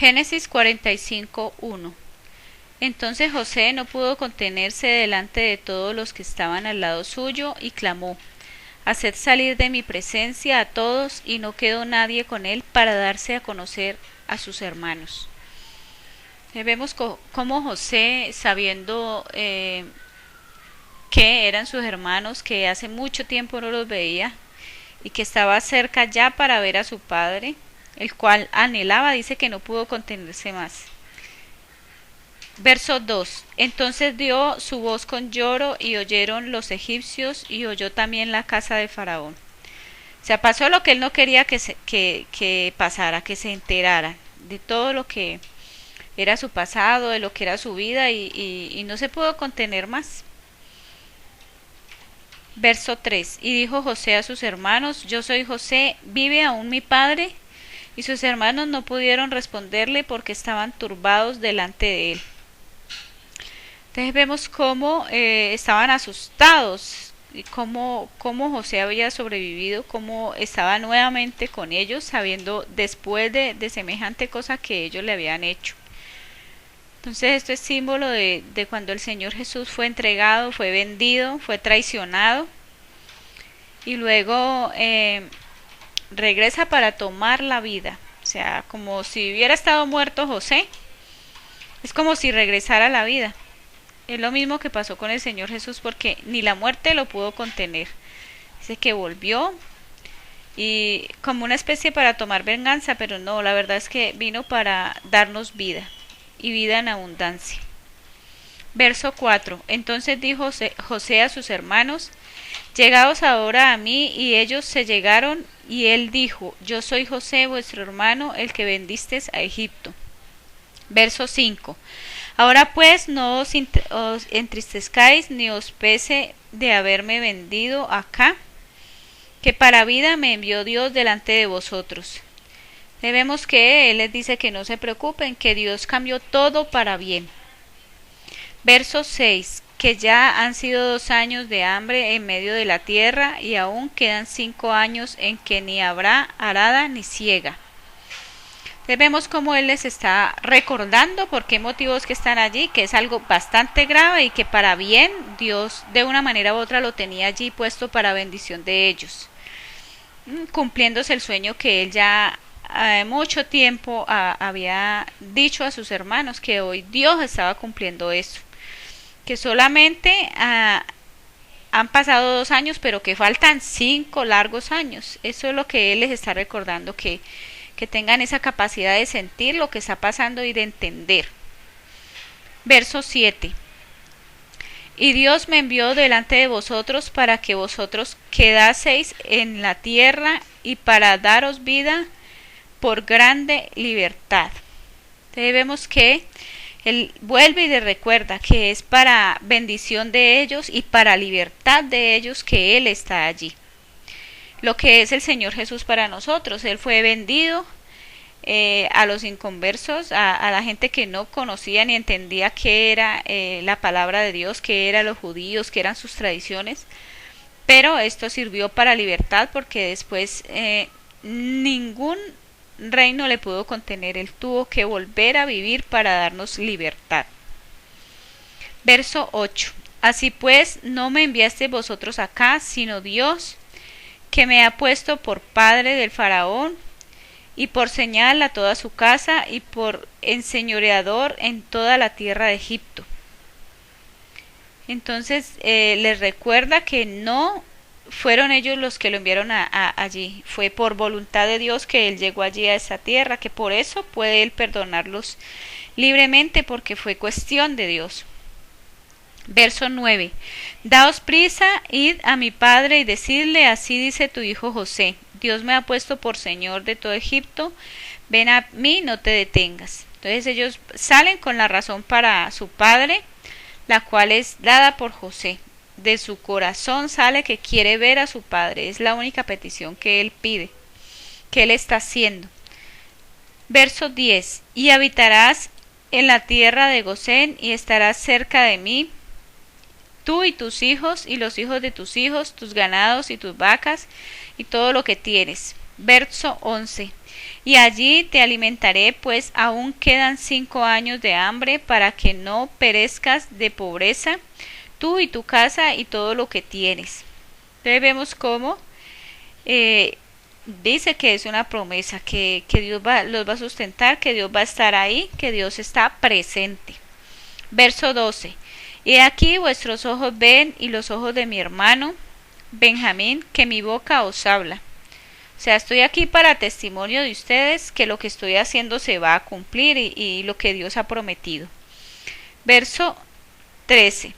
Génesis 45:1. Entonces José no pudo contenerse delante de todos los que estaban al lado suyo y clamó: Haced salir de mi presencia a todos, y no quedó nadie con él para darse a conocer a sus hermanos. Vemos cómo José, sabiendo que eran sus hermanos, que hace mucho tiempo no los veía y que estaba cerca ya para ver a su padre, el cual anhelaba, dice que no pudo contenerse más. Verso 2. Entonces dio su voz con lloro y oyeron los egipcios y oyó también la casa de Faraón. O sea, pasó lo que él no quería que pasara, que se enterara de todo lo que era su pasado, de lo que era su vida y no se pudo contener más. Verso 3. Y dijo José a sus hermanos: Yo soy José, ¿vive aún mi padre? Y sus hermanos no pudieron responderle porque estaban turbados delante de él. Entonces vemos cómo estaban asustados, y cómo José había sobrevivido, cómo estaba nuevamente con ellos, sabiendo después de semejante cosa que ellos le habían hecho. Entonces esto es símbolo de cuando el Señor Jesús fue entregado, fue vendido, fue traicionado y luego regresa para tomar la vida. O sea, como si hubiera estado muerto José, es como si regresara a la vida. Es lo mismo que pasó con el Señor Jesús, porque ni la muerte lo pudo contener. Dice que volvió y como una especie para tomar venganza, pero no, la verdad es que vino para darnos vida y vida en abundancia. Verso 4. Entonces dijo José a sus hermanos: Llegaos ahora a mí. Y ellos se llegaron, y él dijo: Yo soy José, vuestro hermano, el que vendisteis a Egipto. Verso 5. Ahora pues no os entristezcáis ni os pese de haberme vendido acá, que para vida me envió Dios delante de vosotros. Debemos que Él les dice que no se preocupen, que Dios cambió todo para bien. Verso 6. Que ya han sido 2 años de hambre en medio de la tierra, y aún quedan 5 años en que ni habrá arada ni siega. Vemos cómo él les está recordando por qué motivos que están allí, que es algo bastante grave y que para bien Dios de una manera u otra lo tenía allí puesto para bendición de ellos, cumpliéndose el sueño que él ya mucho tiempo había dicho a sus hermanos, que hoy Dios estaba cumpliendo eso, que solamente han pasado 2 años, pero que faltan 5 largos años. Eso es lo que él les está recordando, que tengan esa capacidad de sentir lo que está pasando y de entender. Verso 7. Y Dios me envió delante de vosotros para que vosotros quedaseis en la tierra y para daros vida por grande libertad. Entonces vemos que Él vuelve y les recuerda que es para bendición de ellos y para libertad de ellos que Él está allí. Lo que es el Señor Jesús para nosotros. Él fue vendido a los inconversos, a la gente que no conocía ni entendía qué era la palabra de Dios, qué eran los judíos, qué eran sus tradiciones, pero esto sirvió para libertad, porque después ningún reino le pudo contener. Él tuvo que volver a vivir para darnos libertad. Verso 8. Así pues, no me enviaste vosotros acá, sino Dios, que me ha puesto por padre del faraón y por señal a toda su casa y por enseñoreador en toda la tierra de Egipto. Entonces les recuerda que no fueron ellos los que lo enviaron allí, fue por voluntad de Dios que él llegó allí a esa tierra, que por eso puede él perdonarlos libremente, porque fue cuestión de Dios. Verso 9. Daos prisa, id a mi padre y decidle: así dice tu hijo José, Dios me ha puesto por señor de todo Egipto, ven a mí, no te detengas. Entonces ellos salen con la razón para su padre, la cual es dada por José. De su corazón sale que quiere ver a su padre, es la única petición que él pide, que él está haciendo. Verso 10. Y habitarás en la tierra de Gosén y estarás cerca de mí, tú y tus hijos y los hijos de tus hijos, tus ganados y tus vacas y todo lo que tienes. Verso 11. y allí te alimentaré, pues aún quedan 5 años de hambre para que no perezcas de pobreza, tú y tu casa y todo lo que tienes. Entonces vemos cómo dice que es una promesa, que Dios los va a sustentar, que Dios va a estar ahí, que Dios está presente. Verso 12. Y aquí vuestros ojos ven y los ojos de mi hermano Benjamín, que mi boca os habla. O sea, estoy aquí para testimonio de ustedes que lo que estoy haciendo se va a cumplir y lo que Dios ha prometido. Verso 13.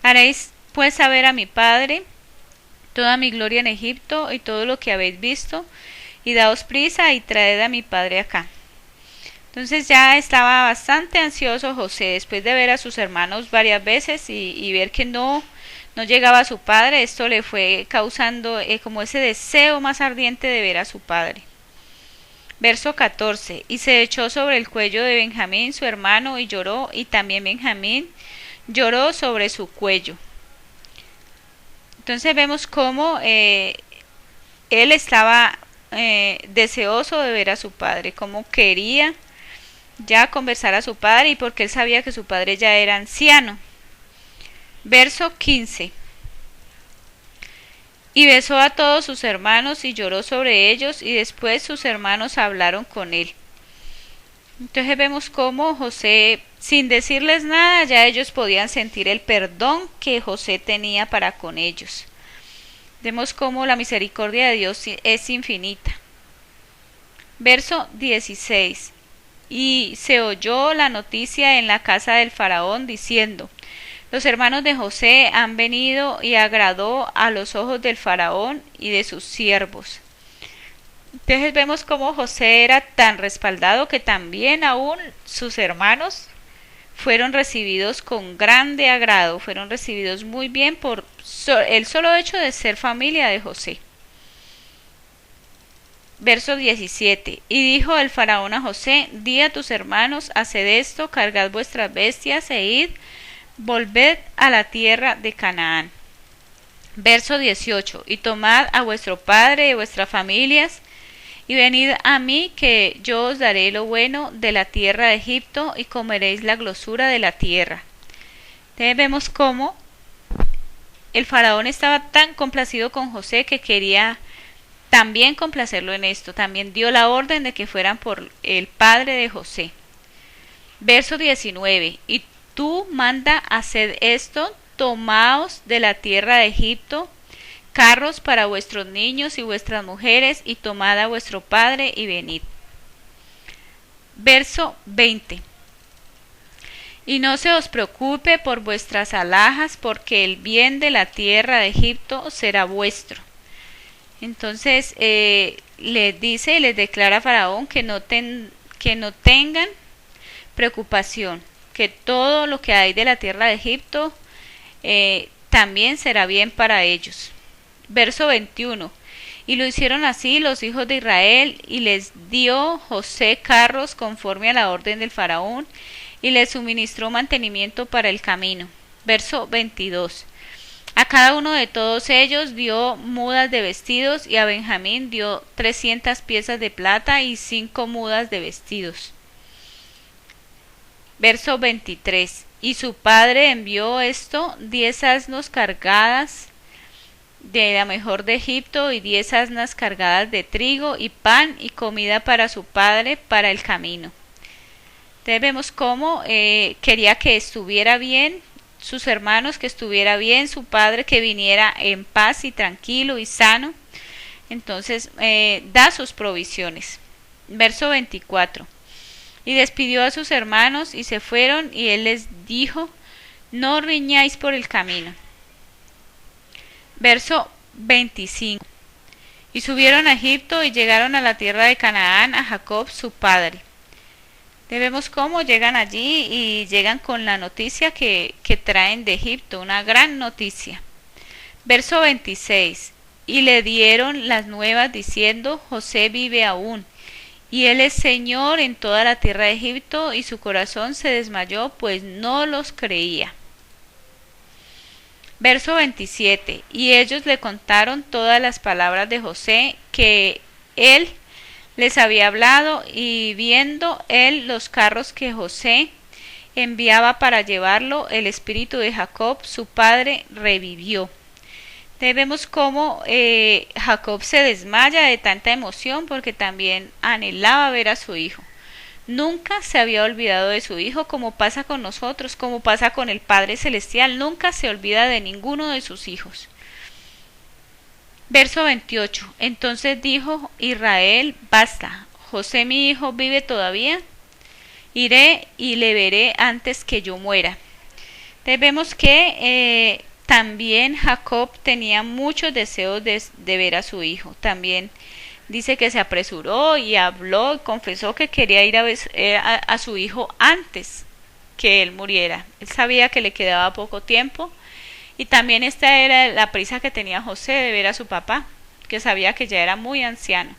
Haréis pues saber a mi padre toda mi gloria en Egipto y todo lo que habéis visto, y daos prisa y traed a mi padre acá. Entonces ya estaba bastante ansioso José después de ver a sus hermanos varias veces y ver que no llegaba a su padre. Esto le fue causando como ese deseo más ardiente de ver a su padre. Verso 14. Y se echó sobre el cuello de Benjamín su hermano y lloró, y también Benjamín lloró sobre su cuello. Entonces vemos cómo él estaba deseoso de ver a su padre, cómo quería ya conversar a su padre, y porque él sabía que su padre ya era anciano. Verso 15. Y besó a todos sus hermanos y lloró sobre ellos, y después sus hermanos hablaron con él. Entonces vemos cómo José, sin decirles nada, ya ellos podían sentir el perdón que José tenía para con ellos. Vemos cómo la misericordia de Dios es infinita. Verso 16. Y se oyó la noticia en la casa del faraón diciendo: los hermanos de José han venido, y agradó a los ojos del faraón y de sus siervos. Entonces vemos cómo José era tan respaldado que también aún sus hermanos fueron recibidos con grande agrado, fueron recibidos muy bien por el solo hecho de ser familia de José. Verso 17. Y dijo el faraón a José: di a tus hermanos, haced esto, cargad vuestras bestias e id, volved a la tierra de Canaán. Verso 18. Y tomad a vuestro padre y vuestras familias, y venid a mí, que yo os daré lo bueno de la tierra de Egipto, y comeréis la grosura de la tierra. Entonces vemos cómo el faraón estaba tan complacido con José que quería también complacerlo en esto. También dio la orden de que fueran por el padre de José. Verso 19. Y tú manda hacer esto, tomaos de la tierra de Egipto carros para vuestros niños y vuestras mujeres, y tomad a vuestro padre y venid. Verso 20. Y no se os preocupe por vuestras alhajas, porque el bien de la tierra de Egipto será vuestro. Entonces les dice y les declara a Faraón que no tengan preocupación, que todo lo que hay de la tierra de Egipto también será bien para ellos. Verso 21. Y lo hicieron así los hijos de Israel, y les dio José carros conforme a la orden del faraón, y les suministró mantenimiento para el camino. Verso 22. A cada uno de todos ellos dio mudas de vestidos, y a Benjamín dio 300 piezas de plata y 5 mudas de vestidos. Verso 23. Y su padre envió 10 asnos cargadas de la mejor de Egipto, y 10 asnas cargadas de trigo y pan y comida para su padre para el camino. Entonces vemos cómo quería que estuviera bien sus hermanos, que estuviera bien su padre, que viniera en paz y tranquilo y sano. Entonces da sus provisiones. Verso 24. Y despidió a sus hermanos y se fueron, y él les dijo: no riñáis por el camino. Verso 25. Y subieron a Egipto y llegaron a la tierra de Canaán, a Jacob su padre. Vemos cómo llegan allí y llegan con la noticia que traen de Egipto, una gran noticia. Verso 26. Y le dieron las nuevas diciendo: José vive aún, y él es señor en toda la tierra de Egipto, y su corazón se desmayó, pues no los creía. Verso 27. Y ellos le contaron todas las palabras de José que él les había hablado, y viendo él los carros que José enviaba para llevarlo, el espíritu de Jacob, su padre, revivió. Entonces vemos cómo Jacob se desmaya de tanta emoción porque también anhelaba ver a su hijo. Nunca se había olvidado de su hijo, como pasa con nosotros, como pasa con el Padre Celestial. Nunca se olvida de ninguno de sus hijos. Verso 28. Entonces dijo Israel: basta, José mi hijo vive todavía. Iré y le veré antes que yo muera. Entonces vemos que también Jacob tenía muchos deseos de ver a su hijo. También dice que se apresuró y habló y confesó que quería ir a ver a su hijo antes que él muriera. Él sabía que le quedaba poco tiempo, y también esta era la prisa que tenía José de ver a su papá, que sabía que ya era muy anciano.